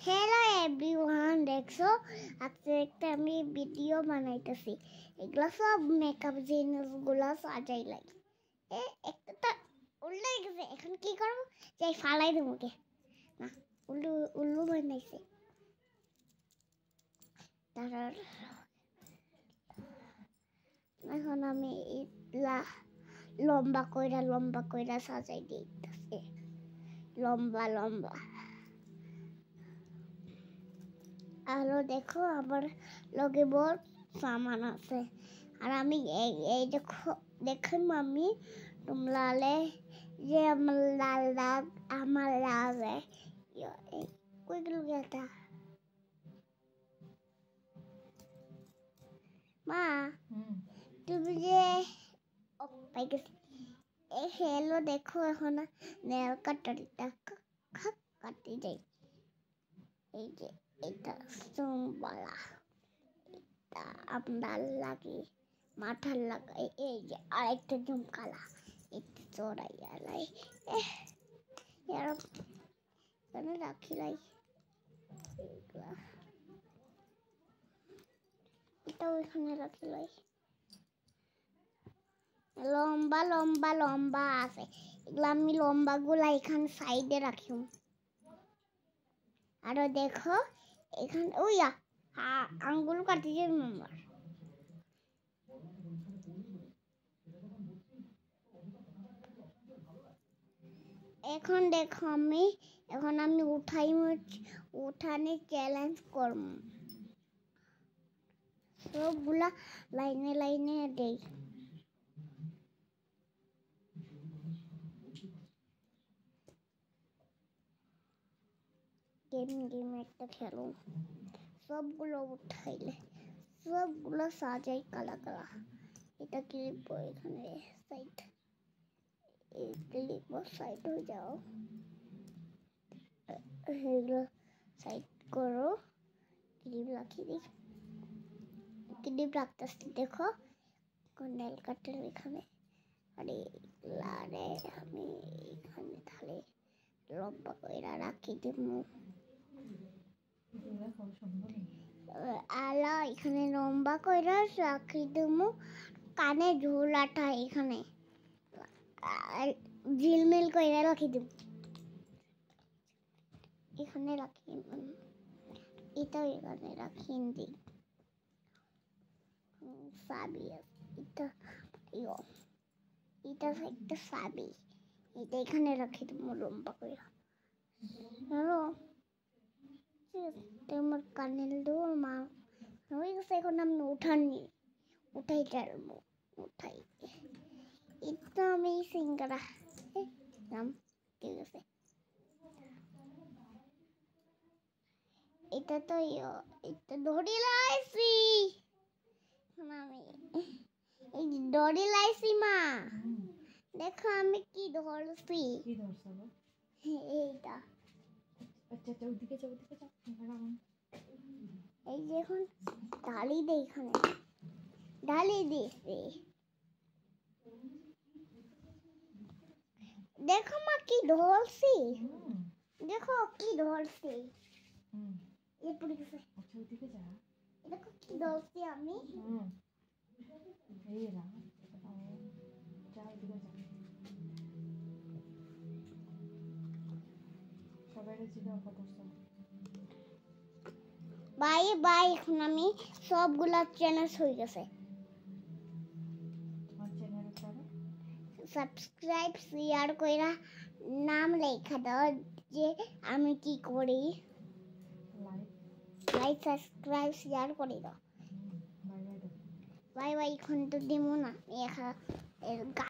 hello everyone देखो আজকে একটা আমি ভিডিও বানাইতেছি এগুলা সব মেকআপ জিনিসগুলো সাজাই লাই একটা উল্টো গেছে এখন কি করব যাই ফালাই দেব ওকে না উল্লু উল্লু বানাইছে তার এখন আমি লম্বা কইরা সাজাই দিতেছি লম্বা লম্বা আলো দেখো আমার লগে বহুত সামান আছে আর আমি এই দেখো দেখুন মাম্মি তোমলালে যে আমার লালে কই গেল গেটা মা তুমি যে পাই গেছি এই হেলো দেখো এখন নেল কাটারটা কাটি যাই এই যে এটা সোমবালা এটা আপনার লাগে মাথার লাগাই এই যে আরেকটা ঝুমকালা এটা চড়াইয়া লাই এখানে রাখি লাই এটাও এখানে রাখি লাই লম্বা লম্বা লম্বা আছে এগুলো আমি লম্বা গুলা এখানে সাইডে রাখি আর দেখো এখানে ওইয়া আঙ্গুল কাটি যে আমার এখন দেখো এখন আমি উঠানে চ্যালেঞ্জ করব সবগুলা লাইনে লাইনে দেই गेम একটা খেলো সবগুলো উঠাইলে সবগুলো সাজাই কালা কালা এটা ক্লিপ এখানে সাইড এই ক্লিপ সাইড হয়ে যাও এগুলো সাইড করো ক্লিপ রাখি দিই ক্লিপ রাখতেছি দেখো নেল কাটার এখানে আরে লারে আমি এখানে তাহলে লম্বা কইরা রাখি দিব আলা এখানে লম্বা কইরা রাখি দিব কানে ঝোলাটা এখানে ঝিলমিল কইরা রাখি দিব এখানে রাখি এটা এখানে রাখি দিই সাবি এটা এটা একটা সাবি এটা এখানে রাখি দিব লম্বা কইরা হ্যালো তোমার কানের দৌড় মা হয়ে গেছে এখন আমি উঠাই চালবো উঠাই এটা আমি সিঙ্গারা নাম ঠিক আছে এটা তো এটা দড়ি লাইছি আমি এই দড়ি লাইছি মা দেখো আমি কি ধরছি এইটা আচ্ছা ওদিকে যাও এই যে এখন ঢালি দেই এখানে ঢালি দিয়েছি দেখো মা কি ধরছি দেখো কি ধরছি এরপরে গেছে আচ্ছা ওদিকে যা দেখো কি ধরছি আমি এই না যা ওদিকে যা সবাই জিজ্ঞাসা করতেছ বাই বাই এখন আমি সবগুলা চ্যানেল হয়ে গেছে তোমার চ্যানেল করে সাবস্ক্রাইব শেয়ার কইরা নাম লেখা দাও যে আমি কি করি লাইক সাবস্ক্রাইব শেয়ার করে দাও বাই বাই বাই বাই এখন তো দিমু না